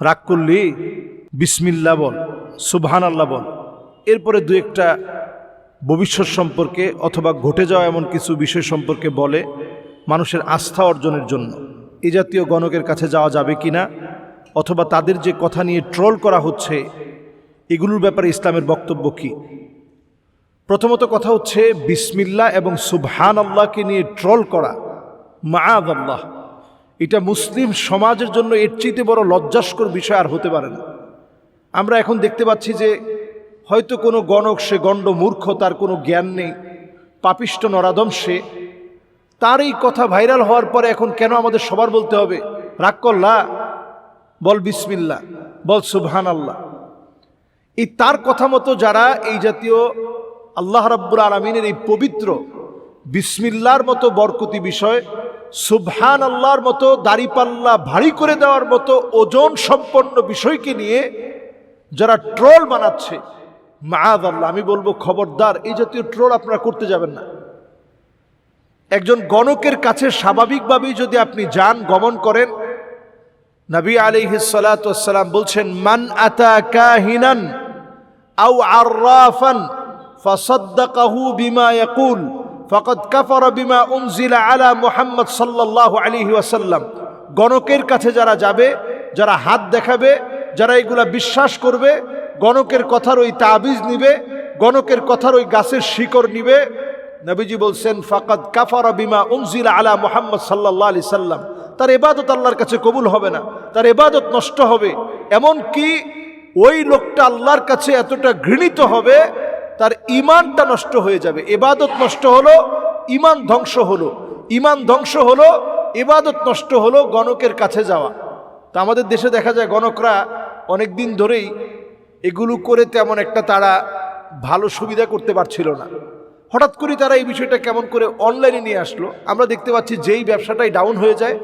রাগ করলি বিসমিল্লাহ বল, সুবহানাল্লাহ বল। এরপরে দু একটা ভবিষ্যৎ সম্পর্কে অথবা ঘটে যাওয়া এমন কিছু বিষয় সম্পর্কে বলে মানুষের আস্থা অর্জনের জন্য। এই জাতীয় গণকের কাছে যাওয়া যাবে কিনা, অথবা তাদের যে কথা নিয়ে ট্রোল করা হচ্ছে এগুলোর ব্যাপারে ইসলামের বক্তব্য কি? প্রথমত কথা হচ্ছে, বিসমিল্লাহ এবং সুবহানাল্লাহকে নিয়ে ট্রোল করা, মাআযাল্লাহ, এটা মুসলিম সমাজের জন্য এর চেয়ে বড় লজ্জাস্কর বিষয় আর হতে পারে না। আমরা এখন দেখতে পাচ্ছি যে হয়তো কোনো গণক, সে গণ্ড মূর্খ, তার কোনো জ্ঞান নেই, পাপিষ্ট নরাধম সে, তার এই কথা ভাইরাল হওয়ার পরে এখন কেন আমাদের সবার বলতে হবে রাগ করলা, বল বিসমিল্লাহ, বল সুবহানাল্লাহ? এই তার কথা মতো যারা এই জাতীয় আল্লাহ রাব্বুল আলামিনের এই পবিত্র বিসমিল্লাহর মতো বরকতি বিষয়, সুবহানাল্লাহর মতো দাড়িপাল্লা ভারী করে দেওয়ার মতো ওজন সম্পন্ন বিষয়কে নিয়ে যারা ট্রোল বানাচ্ছে, মাআযাল্লাহ, আমি বলবো খবরদার, এই জাতীয় ট্রোল আপনারা করতে যাবেন না। একজন গণকের কাছে স্বাভাবিকভাবেই যদি আপনি যান, গমন করেন, নবী আলাইহিস সালাতু ওয়াস সালাম বলছেন, মান আতা কাহিনান আও আররাফান ফাসাদ্দাকাহু বিমা ইয়াকুল ফাকাদ কাফারা বিমা উনজিলা আলা মুহাম্মদ সাল্লাল্লাহু আলাইহি ওয়াসাল্লাম। গণকের কাছে যারা যাবে, যারা হাত দেখাবে, যারা এগুলা বিশ্বাস করবে, গণকের কথার ওই তাবিজ নিবে, গণকের কথার ওই গাছের শিকড় নিবে, নবীজি বলছেন ফাকাদ কাফারা বিমা উনজিলা আলা মুহাম্মদ সাল্লাল্লাহু আলাইহি সাল্লাম, তার ইবাদত আল্লাহর কাছে কবুল হবে না, তার ইবাদত নষ্ট হবে। এমন কি ওই লোকটা আল্লাহর কাছে এতটা ঘৃণিত হবে, তার ঈমানটা নষ্ট হয়ে যাবে। ইবাদত নষ্ট হলো, ঈমান ধ্বংস হলো, ঈমান ধ্বংস হলো, ইবাদত নষ্ট হলো, গণকের কাছে যাওয়া। তা আমাদের দেশে দেখা যায় গণকরা অনেক দিন ধরেই এগুলো করে তেমন একটা তারা ভালো সুবিধা করতে পারছিল না। হঠাৎ করে তারা এই বিষয়টা কেমন করে অনলাইনে নিয়ে আসলো। আমরা দেখতে পাচ্ছি যেই ব্যবসাটাই ডাউন হয়ে যায়,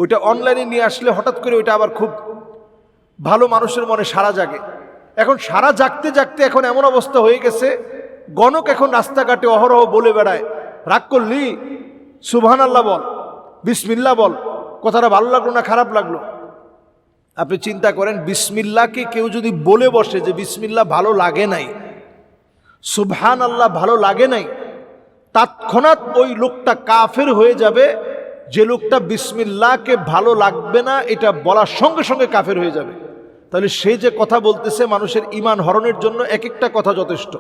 ওইটা অনলাইনে নিয়ে আসলে হঠাৎ করে ওইটা আবার খুব ভালো মানুষের মনে সাড়া জাগে। এখন সাড়া জাগতে জাগতে এখন এমন অবস্থা হয়ে গেছে, গণক এখন রাস্তাঘাটে অহরহ বলে বেড়ায়, রাগ করলি সুবহানাল্লাহ বল, বিসমিল্লাহ বল। কথাটা ভালো লাগলো না খারাপ লাগলো? আপনি চিন্তা করেন, বিসমিল্লাহকে কেউ যদি বলে বসে যে বিসমিল্লাহ ভালো লাগে নাই, সুবহানাল্লাহ ভালো লাগে নাই, তৎক্ষণাৎ ওই লোকটা কাফের হয়ে যাবে। যে লোকটা বিসমিল্লাহকে ভালো লাগবে না এটা বলার সঙ্গে সঙ্গে কাফের হয়ে যাবে। তাহলে সে যে কথা বলতেছে মানুষের ঈমান হরণের জন্য এক একটা কথা যথেষ্ট।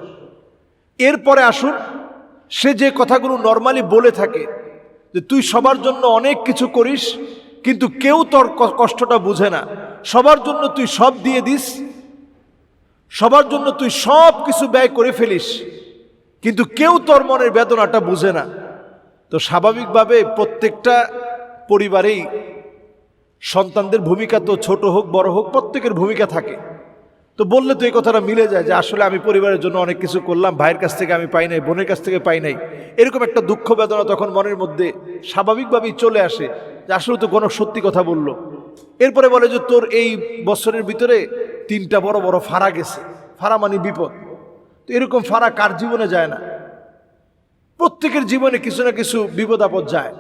এরপরে আসুন, সে যে কথাগুলো নর্মালি বলে থাকে যে তুই সবার জন্য অনেক কিছু করিস কিন্তু কেউ তোর কষ্টটা বুঝে না, সবার জন্য তুই সব দিয়ে দিস, সবার জন্য তুই সব কিছু ব্যয় করে ফেলিস, কিন্তু কেউ তোর মনের বেদনাটা বুঝে না। তো স্বাভাবিকভাবে প্রত্যেকটা পরিবারেই সন্তানদের ভূমিকা, তো ছোট হোক বড় হোক, প্রত্যেকের ভূমিকা থাকে। তো বললে তো এই কথাটা মিলে যায় যে আসলে আমি পরিবারের জন্য অনেক কিছু করলাম, ভাইয়ের কাছ থেকে আমি পাই নাই, বোনের কাছ থেকে পাই নাই, এরকম একটা দুঃখ বেদনা তখন মনের মধ্যে স্বাভাবিকভাবেই চলে আসে যে আসলে তো কোনো সত্যি কথা বললো। এরপরে বলে যে তোর এই বছরের ভিতরে 3টা বড় বড় ফাড়া গেছে। ফাড়া মানে বিপদ। তো এরকম ফাড়া কার জীবনে যায় না? প্রত্যেকের জীবনে কিছু না কিছু বিপদ আপদ যায়।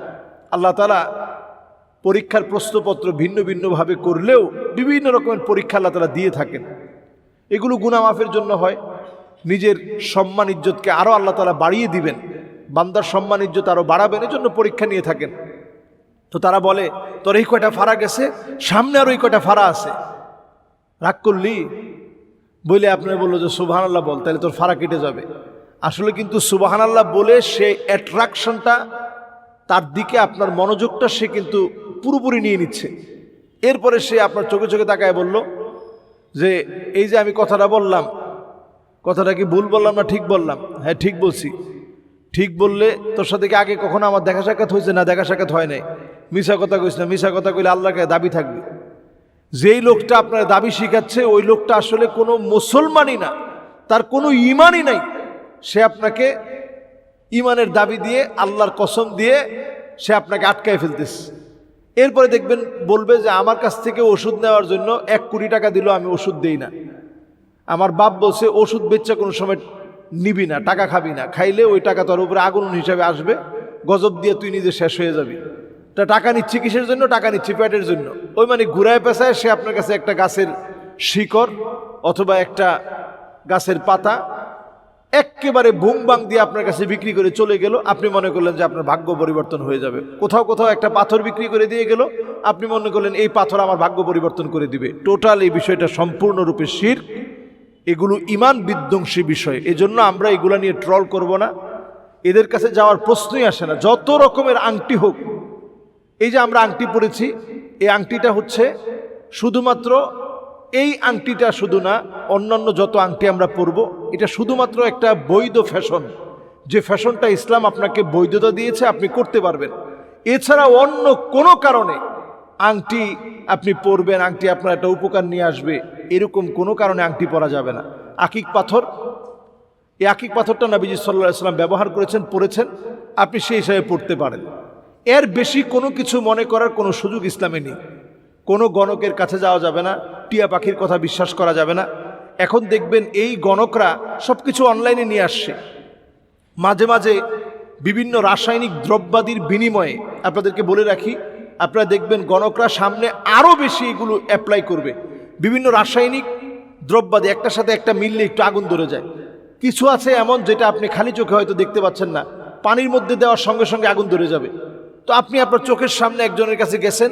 আল্লাহ তাআলা পরীক্ষার প্রশ্নপত্র ভিন্ন ভিন্নভাবে করলেও বিভিন্ন রকমের পরীক্ষা আল্লাহ তাআলা দিয়ে থাকেন। এগুলো গুনাহ মাফের জন্য হয়, নিজের সম্মান ইজ্জতকে আরও আল্লাহ তাআলা বাড়িয়ে দিবেন, বান্দার সম্মান ইজ্জত আরও বাড়াবেন, এজন্য পরীক্ষা নিয়ে থাকেন। তো তারা বলে তোর এই কয়টা ফাড়া গেছে, সামনে আরও এই কয়টা ফাড়া আছে, রাগ করলি বলে আপনার বললো যে সুবহানাল্লাহ বল, তাহলে তোর ফাড়া কেটে যাবে। আসলে কিন্তু সুবহানাল্লাহ বলে সে অ্যাট্রাকশনটা, তার দিকে আপনার মনোযোগটা সে কিন্তু পুরোপুরি নিয়ে নিচ্ছে। এরপরে সে আপনার চোখে চোখে তাকায় বলল যে এই যে আমি কথাটা বললাম, কথাটা কি ভুল বললাম না ঠিক বললাম? হ্যাঁ ঠিক বলছি। ঠিক বললে তোর সাথে কি আগে কখনো আমার দেখা সাক্ষাৎ হয়েছে? না, দেখা সাক্ষাৎ হয় নাই। মিশা কথা কইস না, মিশা কথা কইলে আল্লাহকে দাবি থাকবে। যেই লোকটা আপনার দাবি শিখাচ্ছে ওই লোকটা আসলে কোনো মুসলমানই না, তার কোনো ঈমানই নাই। সে আপনাকে ঈমানের দাবি দিয়ে, আল্লাহর কসম দিয়ে সে আপনাকে আটকায় ফেলতেছে। এরপরে দেখবেন বলবে যে আমার কাছ থেকে ওষুধ নেওয়ার জন্য 1 কোটি টাকা দিল, আমি ওষুধ দেই না। আমার বাপ বলছে ওষুধ বেচা কোনো সময় নিবি না, টাকা খাবি না, খাইলে ওই টাকা তোর উপরে আগুন হিসাবে আসবে, গজব দিয়ে তুই নিজে শেষ হয়ে যাবি। তা টাকা নিচ্ছি কিসের জন্য? টাকা নিচ্ছি পেটের জন্য। ওই মানে ঘুরায় পেঁচায় সে আপনার কাছে একটা গাছের শিকড় অথবা একটা গাছের পাতা একেবারে বুং বাং দিয়ে আপনার কাছে বিক্রি করে চলে গেল। আপনি মনে করলেন যে আপনার ভাগ্য পরিবর্তন হয়ে যাবে। কোথাও কোথাও একটা পাথর বিক্রি করে দিয়ে গেল, আপনি মনে করলেন এই পাথর আমার ভাগ্য পরিবর্তন করে দিবে। টোটাল এই বিষয়টা সম্পূর্ণরূপে শিরক। এগুলো ঈমান বিধ্বংসী বিষয়। এজন্য আমরা এগুলা নিয়ে ট্রল করব না, এদের কাছে যাওয়ার প্রশ্নই আসে না। যত রকমের আংটি হোক, এই যে আমরা আংটি পরেছি, এই আংটিটা হচ্ছে শুধুমাত্র এই আংটিটা শুধু না, অন্যান্য যত আংটি আমরা পরব, এটা শুধুমাত্র একটা বৈধ ফ্যাশন। যে ফ্যাশনটা ইসলাম আপনাকে বৈধতা দিয়েছে, আপনি করতে পারবেন। এছাড়া অন্য কোনো কারণে আংটি আপনি পরবেন, আংটি আপনার একটা উপকার নিয়ে আসবে, এরকম কোনো কারণে আংটি পরা যাবে না। আকিক পাথর, এই আকিক পাথরটা নবীজি সাল্লাল্লাহু আলাইহি ওয়াসাল্লাম ব্যবহার করেছেন, পড়েছেন, আপনি সেই হিসাবে পড়তে পারেন। এর বেশি কোনো কিছু মনে করার কোনো সুযোগ ইসলামে নেই। কোনো গণকের কাছে যাওয়া যাবে না, টিয়া পাখির কথা বিশ্বাস করা যাবে না। এখন দেখবেন এই গণকরা সব কিছু অনলাইনে নিয়ে আসছে। মাঝে মাঝে বিভিন্ন রাসায়নিক দ্রব্যাদির বিনিময়ে, আপনাদেরকে বলে রাখি, আপনারা দেখবেন গণকরা সামনে আরও বেশি এগুলো অ্যাপ্লাই করবে। বিভিন্ন রাসায়নিক দ্রব্যাদি একটার সাথে একটা মিললে একটু আগুন ধরে যায়। কিছু আছে এমন যেটা আপনি খালি চোখে হয়তো দেখতে পাচ্ছেন না, পানির মধ্যে দেওয়ার সঙ্গে সঙ্গে আগুন ধরে যাবে। তো আপনি আপনার চোখের সামনে একজনের কাছে গেছেন,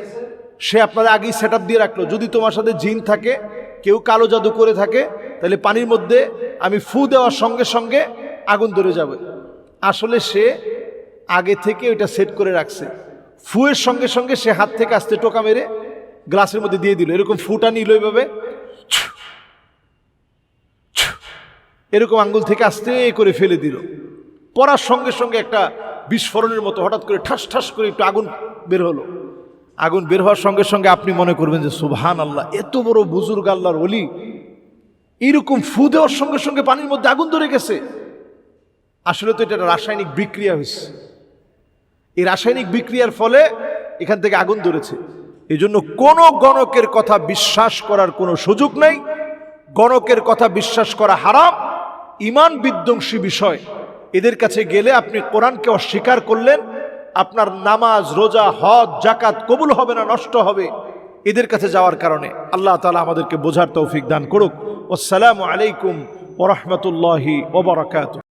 সে আপনার আগেই সেট আপ দিয়ে রাখলো, যদি তোমার সাথে জিন থাকে, কেউ কালো জাদু করে থাকে, তাহলে পানির মধ্যে আমি ফু দেওয়ার সঙ্গে সঙ্গে আগুন ধরে যাবে। আসলে সে আগে থেকে ওইটা সেট করে রাখছে। ফুয়ের সঙ্গে সঙ্গে সে হাত থেকে আস্তে টোকা মেরে গ্লাসের মধ্যে দিয়ে দিল। এরকম ফুটা নিল এইভাবে, এরকম আঙ্গুল থেকে আস্তে করে ফেলে দিল। পড়ার সঙ্গে সঙ্গে একটা বিস্ফোরণের মতো হঠাৎ করে ঠাস ঠাস করে একটু আগুন বের হলো। আগুন বের হওয়ার সঙ্গে সঙ্গে আপনি মনে করবেন যে সুবহান আল্লাহ, এত বড় বুজুর্গ আল্লাহর ওলি, এইরকম ফু দেওয়ার সঙ্গে সঙ্গে পানির মধ্যে আগুন ধরে গেছে। আসলে তো এটা রাসায়নিক বিক্রিয়া হয়েছে। এই রাসায়নিক বিক্রিয়ার ফলে এখান থেকে আগুন ধরেছে। এই জন্য কোনো গণকের কথা বিশ্বাস করার কোনো সুযোগ নেই। গণকের কথা বিশ্বাস করা হারাম, ঈমান বিধ্বংসী বিষয়। এদের কাছে গেলে আপনি কোরআনকে অস্বীকার করলেন, আপনার নামাজ, রোজা, হজ, যাকাত কবুল হবে না, নষ্ট হবে এদের কাছে যাওয়ার কারণে। আল্লাহ তাআলা আমাদেরকে বোঝার তৌফিক দান করুক। আসসালামু আলাইকুম ওয়া রাহমাতুল্লাহি ওয়া বারাকাতুহু।